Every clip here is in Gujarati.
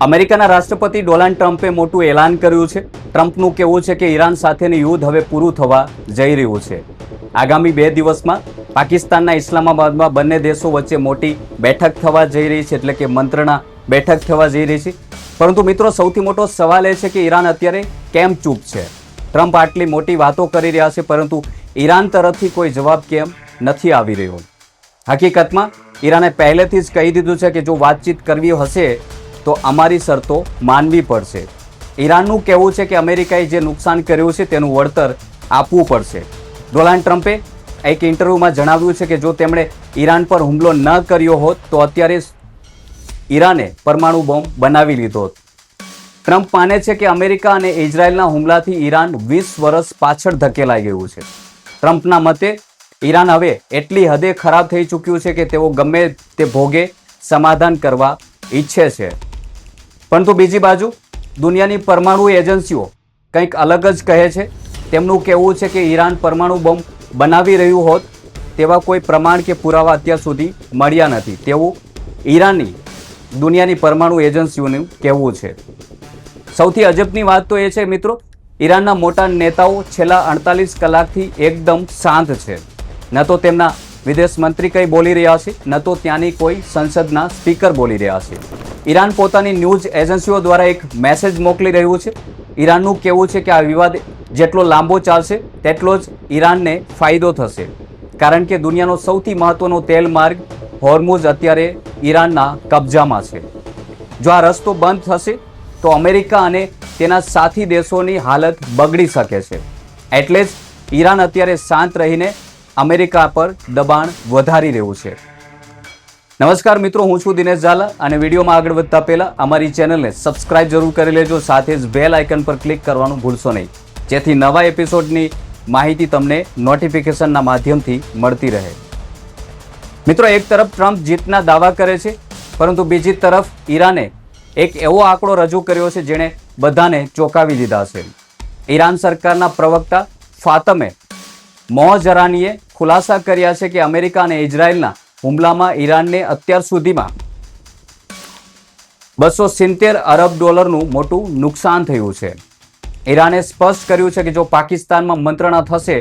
અમેરિકાના રાષ્ટ્રપતિ ડોનાલ્ડ ટ્રમ્પે મોટું એલાન કર્યું છે. ટ્રમ્પનું કહેવું છે કે ઈરાન સાથેનું યુદ્ધ હવે પૂરું થવા જઈ રહ્યું છે. આગામી 2 દિવસમાં પાકિસ્તાનના ઇસ્લામાબાદમાં બંને દેશો વચ્ચે મોટી બેઠક થવા જઈ રહી છે, એટલે કે મંત્રણા બેઠક થવા જઈ રહી છે. પરંતુ મિત્રો, સૌથી મોટો સવાલ એ છે કે ઈરાન અત્યારે કેમ ચૂપ છે? ટ્રમ્પ આટલી મોટી વાતો કરી રહ્યા છે, પરંતુ ઈરાન તરફથી કોઈ જવાબ કેમ નથી આવી રહ્યો? હકીકતમાં ઈરાને પહેલેથી જ કહી દીધું છે કે જો વાતચીત કરવી હશે તો અમારી શરતો માનવી પડશે. ઈરાનનું કહેવું છે કે અમેરિકાએ જે નુકસાન કર્યું છે તેનું વળતર આપવું પડશે. ડોનાલ્ડ ટ્રમ્પે એક ઇન્ટરવ્યૂમાં જણાવ્યું છે કે જો તેમણે ઈરાન પર હુમલો ન કર્યો હોત તો અત્યારે ઈરાને પરમાણુ બોમ્બ બનાવી લીધો હોત. ટ્રમ્પ માને છે કે અમેરિકા અને ઇઝરાયલના હુમલાથી ઈરાન 20 વર્ષ પાછળ ધકેલાઈ ગયું છે. ટ્રમ્પના મતે ઈરાન હવે એટલી હદે ખરાબ થઈ ચૂક્યું છે કે તેઓ ગમે તે ભોગે સમાધાન કરવા ઈચ્છે છે. પરંતુ બીજી બાજુ દુનિયાની પરમાણુ એજન્સીઓ કંઈક અલગ જ કહે છે. તેમનું કહેવું છે કે ઈરાન પરમાણુ બોમ્બ બનાવી રહ્યું હોત તેવા કોઈ પ્રમાણ કે પુરાવા અત્યાર સુધી મળ્યા નથી તેવું ઈરાનની દુનિયાની પરમાણુ એજન્સીઓનું કહેવું છે. સૌથી અજબની વાત તો એ છે મિત્રો, ઈરાનના મોટા નેતાઓ છેલ્લા 48 કલાકથી એકદમ શાંત છે. ન તો તેમના વિદેશ મંત્રી કંઈ બોલી રહ્યા છે, ન તો ત્યાંની કોઈ સંસદના સ્પીકર બોલી રહ્યા છે. ઈરાન પોતાની ન્યૂઝ એજન્સીઓ દ્વારા એક મેસેજ મોકલી રહ્યું છે. ઈરાનનું કહેવું છે કે આ વિવાદ જેટલો લાંબો ચાલશે તેટલો જ ઈરાનને ફાયદો થશે, કારણ કે દુનિયાનો સૌથી મહત્વનો તેલ માર્ગ હોર્મુઝ અત્યારે ઈરાનના કબજામાં છે. જો આ રસ્તો બંધ થશે તો અમેરિકા અને તેના સાથી દેશોની હાલત બગડી શકે છે. એટલે જ ઈરાન અત્યારે શાંત રહીને અમેરિકા પર દબાણ વધારી રહ્યું છે. નમસ્કાર મિત્રો, હું છું દિનેશ ઝાલા અને વિડીયોમાં આગળ વધતા પહેલા અમારી ચેનલને સબસ્ક્રાઇબ જરૂર કરી લેજો. સાથે જ બેલ આઇકન પર ક્લિક કરવાનું ભૂલશો નહીં, જેથી નવા એપિસોડની માહિતી તમને નોટિફિકેશનના માધ્યમથી મળતી રહે. મિત્રો, એક તરફ ટ્રમ્પ જીતના દાવા કરે છે, પરંતુ બીજી તરફ ઈરાને એક એવો આંકડો રજૂ કર્યો છે જેણે બધાને ચોંકાવી દીધા છે. ઈરાન સરકારના પ્રવક્તા ફાતમે મોહજરાનીએ ખુલાસા કર્યા છે કે અમેરિકા અને ઇઝરાયલના હુમલામાં ઈરાનને અત્યાર સુધીમાં $270 અરબ મોટું નુકસાન થયું છે. ઈરાને સ્પષ્ટ કર્યું છે કે જો પાકિસ્તાનમાં મંત્રણા થશે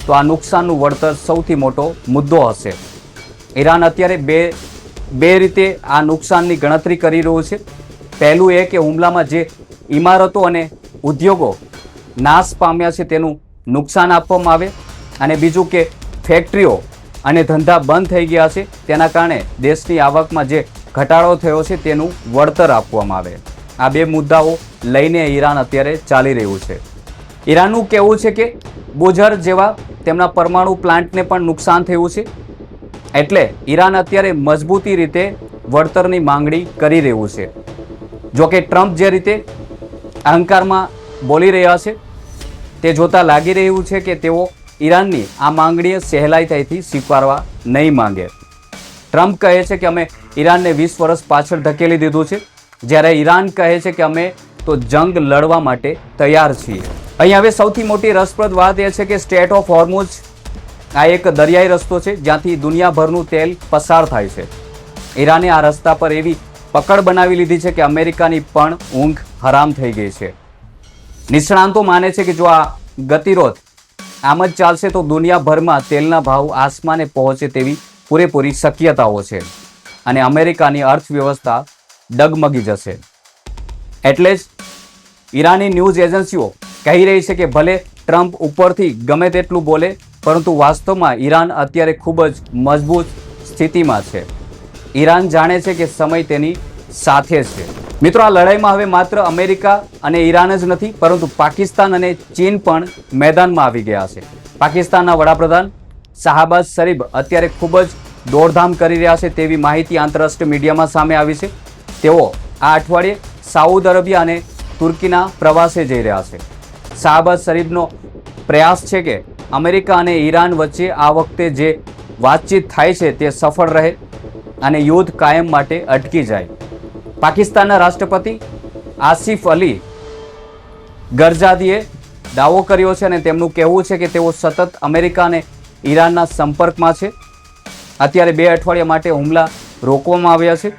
તો આ નુકસાનનું વળતર સૌથી મોટો મુદ્દો હશે. ઈરાન અત્યારે બે રીતે આ નુકસાનની ગણતરી કરી રહ્યું છે. પહેલું એ કે હુમલામાં જે ઇમારતો અને ઉદ્યોગો નાશ પામ્યા છે તેનું નુકસાન આપવામાં આવે, અને બીજું કે ફેક્ટરીઓ અને ધંધા બંધ થઈ ગયા છે તેના કારણે દેશની આવકમાં જે ઘટાડો થયો છે તેનું વળતર આપવામાં આવે. આ બે મુદ્દાઓ લઈને ઈરાન અત્યારે ચાલી રહ્યું છે. ઈરાનનું કહેવું છે કે બોઝર જેવા તેમના પરમાણુ પ્લાન્ટને પણ નુકસાન થયું છે. એટલે ઈરાન અત્યારે મજબૂતી રીતે વળતરની માંગણી કરી રહ્યું છે. જોકે ટ્રમ્પ જે રીતે અહંકારમાં બોલી રહ્યા છે તે જોતા લાગી રહ્યું છે કે તેઓ ઈરાનની આ માંગણીએ સહેલાઈથી સ્વીકારવા નહીં માંગે. ટ્રમ્પ કહે છે કે અમે ઈરાનને 20 વર્ષ પાછળ ધકેલી દીધું છે, જ્યારે ઈરાન કહે છે કે અમે તો જંગ લડવા માટે તૈયાર છીએ. અહીં હવે સૌથી મોટી રસપ્રદ વાત એ છે કે સ્ટેટ ઓફ હોર્મુઝ આ એક દરિયાઈ રસ્તો છે જ્યાંથી દુનિયાભરનું તેલ પસાર થાય છે. ઈરાને આ રસ્તા પર એવી પકડ બનાવી લીધી છે કે અમેરિકાની પણ ઊંઘ હરામ થઈ ગઈ છે. નિષ્ણાંતો માને છે કે જો આ ગતિરોધ આમ જ ચાલશે તો દુનિયાભરમાં તેલના ભાવ આસમાને પહોંચે તેવી પૂરેપૂરી શક્યતાઓ છે અને અમેરિકાની અર્થવ્યવસ્થા ડગમગી જશે. એટલે જ ઈરાની ન્યૂઝ એજન્સીઓ કહી રહી છે કે ભલે ટ્રમ્પ ઉપરથી ગમે તેટલું બોલે, પરંતુ વાસ્તવમાં ઈરાન અત્યારે ખૂબ જ મજબૂત સ્થિતિમાં છે. ઈરાન જાણે છે કે સમય તેની સાથે છે. મિત્રો, આ લડાઈમાં હવે માત્ર અમેરિકા અને ઈરાન જ નથી, પરંતુ પાકિસ્તાન અને ચીન પણ મેદાનમાં આવી ગયા છે. પાકિસ્તાનના વડાપ્રધાન શાહબાઝ શરીફ અત્યારે ખૂબ જ દોડધામ કરી રહ્યા છે તેવી માહિતી આંતરરાષ્ટ્રીય મીડિયામાં સામે આવી છે. તેઓ આ અઠવાડિયે સાઉદી અરેબિયા અને તુર્કીના પ્રવાસે જઈ રહ્યા છે. શાહબાઝ શરીફનો પ્રયાસ છે કે અમેરિકા અને ઈરાન વચ્ચે આ વખતે જે વાતચીત થાય છે તે સફળ રહે અને યુદ્ધ કાયમ માટે અટકી જાય. પાકિસ્તાનના રાષ્ટ્રપતિ આસિફ અલી ગરજાદીએ દાવો કર્યો છે અને તેમનું કહેવું છે કે તેઓ સતત અમેરિકા અને ઈરાનના સંપર્કમાં છે. અત્યારે 2 અઠવાડિયા માટે હુમલા રોકવામાં આવ્યા છે.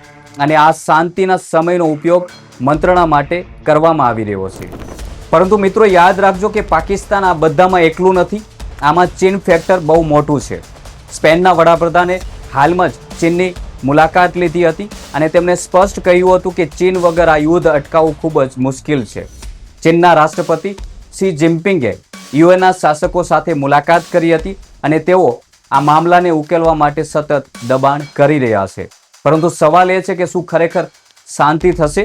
અને આ શાંતિના સમયનો ઉપયોગ મંત્રણા માટે કરવામાં આવી રહ્યો છે. પરંતુ મિત્રો યાદ રાખજો કે પાકિસ્તાન આ બધામાં એકલું નથી. આમાં ચીન ફેક્ટર બહુ મોટું છે. સ્પેનના વડાપ્રધાને હાલમાં જ ચીનની મુલાકાત લીધી હતી અને તેમણે સ્પષ્ટ કહ્યું હતું કે ચીન વગર આ યુદ્ધ અટકાવવું ખૂબ જ મુશ્કેલ છે. ચીનના રાષ્ટ્રપતિ શી જિનપિંગે યુએનના શાસકો સાથે મુલાકાત કરી હતી અને તેઓ આ મામલાને ઉકેલવા માટે સતત દબાણ કરી રહ્યા છે. પરંતુ સવાલ એ છે કે શું ખરેખર શાંતિ થશે?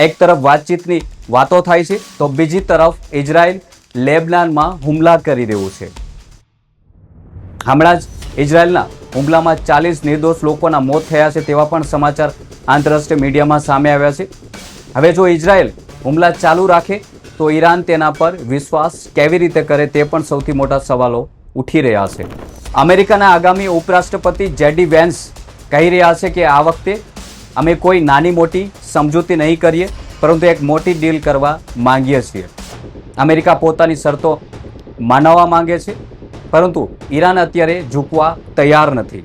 એક તરફ વાતચીતની વાતો થાય છે તો બીજી તરફ ઇઝરાયલ લેબનાનમાં હુમલા કરી રહ્યું છે. હમણાં જ ઇઝરાયલના હુમલામાં 40 નિર્દોષ લોકોના મોત થયા છે તેવા પણ સમાચાર આંતરરાષ્ટ્રીય મીડિયામાં સામે આવ્યા છે. હવે જો ઇઝરાયલ હુમલા ચાલુ રાખે તો ઈરાન તેના પર વિશ્વાસ કેવી રીતે કરે તે પણ સૌથી મોટા સવાલો ઉઠી રહ્યા છે. અમેરિકાના આગામી ઉપરાષ્ટ્રપતિ જેડી વેન્સ કહી રહ્યા છે કે આ વખતે અમે કોઈ નાની મોટી સમજૂતી નહીં કરીએ પરંતુ એક મોટી ડીલ કરવા માંગીએ છીએ. અમેરિકા પોતાની શરતો માનવા માંગે છે પરંતુ ઈરાન અત્યારે ઝૂકવા તૈયાર નથી.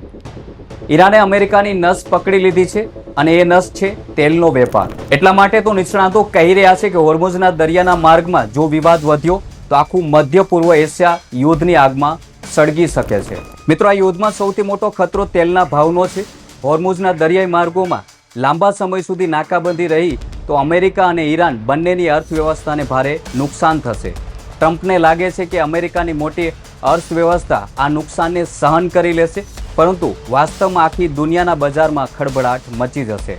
ઈરાને અમેરિકાની નસ પકડી લીધી છે અને એ નસ છે તેલનો વેપાર. એટલા માટે તો નિષ્ણાતો કહી રહ્યા છે કે હોર્મુઝના દરિયાના માર્ગમાં જો વિવાદ વધ્યો તો આખું મધ્ય પૂર્વ એશિયા યુદ્ધની આગમાં સળગી શકે છે. મિત્રો આ યુદ્ધમાં સૌથી મોટો ખતરો તેલના ભાવનો છે. હોર્મુઝના દરિયાઈ માર્ગોમાં લાંબા સમય સુધી નાકાબંધી રહી તો અમેરિકા અને ઈરાન બંનેની અર્થવ્યવસ્થાને ભારે નુકસાન થશે. ટ્રમ્પને લાગે છે કે અમેરિકાની મોટી અર્થવ્યવસ્થા આ નુકસાનને સહન કરી લેશે પરંતુ વાસ્તવમાં આખી દુનિયાના બજારમાં ખળભળાટ મચી જશે.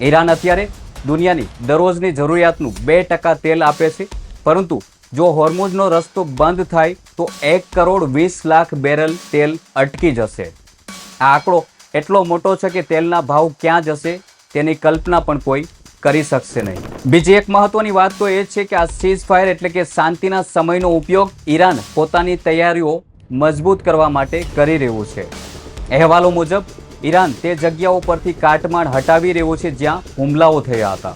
ઈરાન અત્યારે દુનિયાની દરરોજની જરૂરિયાતનું 2% તેલ આપે છે પરંતુ જો હોર્મુઝનો રસ્તો બંધ થાય તો 1,20,00,000 બેરલ તેલ અટકી જશે. આ આંકડો એટલો મોટો છે કે તેલના ભાવ ક્યાં જશે તેની કલ્પના પણ કોઈ કરી શકશે નહીં. બીજી એક મહત્વની વાત તો એ છે કે આ સીઝ ફાયર એટલે કે શાંતિના સમયનો ઉપયોગ ઈરાન પોતાની તૈયારીઓ મજબૂત કરવા માટે કરી રહ્યું છે. અહેવાલો મુજબ ઈરાન તે જગ્યાઓ પરથી કાટમાળ હટાવી રહ્યું છે જ્યાં હુમલાઓ થયા હતા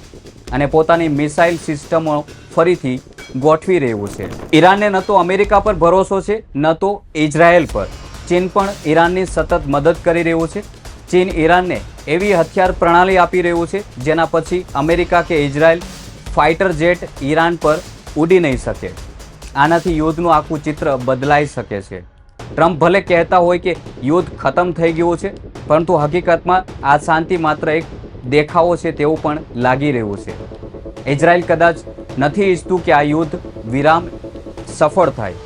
અને પોતાની મિસાઇલ સિસ્ટમો ફરીથી ગોઠવી રહ્યું છે. ઈરાનને ન તો અમેરિકા પર ભરોસો છે ન તો ઇઝરાયલ પર. ચીન પણ ઈરાનની સતત મદદ કરી રહ્યું છે. ચીન ઈરાનને એવી હથિયાર પ્રણાલી આપી રહ્યું છે જેના પછી અમેરિકા કે ઇઝરાયલ ફાઇટર જેટ ઈરાન પર ઉડી નહીં શકે. આનાથી યુદ્ધનું આખું ચિત્ર બદલાઈ શકે છે. ટ્રમ્પ ભલે કહેતા હોય કે યુદ્ધ ખતમ થઈ ગયું છે પરંતુ હકીકતમાં આ શાંતિ માત્ર એક દેખાવો છે તેવું પણ લાગી રહ્યું છે. ઇઝરાયલ કદાચ નથી ઈચ્છતું કે આ યુદ્ધ વિરામ સફળ થાય.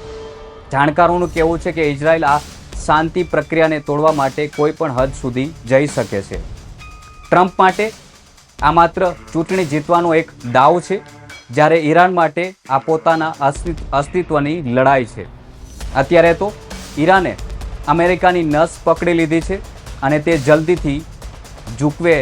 જાણકારોનું કહેવું છે કે ઇઝરાયલ આ શાંતિ પ્રક્રિયાને તોડવા માટે કોઈ પણ હદ સુધી જઈ શકે છે. ટ્રમ્પ માટે આ માત્ર ચૂંટણી જીતવાનો એક દાવ છે જ્યારે ઈરાન માટે આ પોતાના અસ્તિત્વની લડાઈ છે. અત્યારે તો ઈરાને અમેરિકાની નસ પકડી લીધી છે અને તે જલ્દીથી ઝૂકવે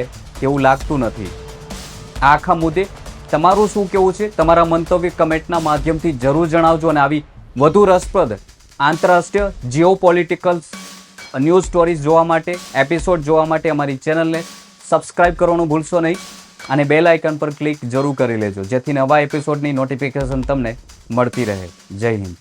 એવું લાગતું નથી. આ આખા મુદ્દે તમારું શું કહેવું છે? તમારા મંતવ્ય કમેન્ટના માધ્યમથી જરૂર જણાવજો અને આવી વધુ રસપ્રદ આંતરરાષ્ટ્રીય જીઓપોલિટિકલ ન્યૂઝ સ્ટોરીઝ જોવા માટે, એપિસોડ જોવા માટે અમારી ચેનલને સબસ્ક્રાઇબ કરવાનું ભૂલશો નહીં અને બેલ આઇકન પર ક્લિક જરૂર કરી લેજો જેથી નવા એપિસોડની નોટિફિકેશન તમને મળતી રહે. જય હિન્દ.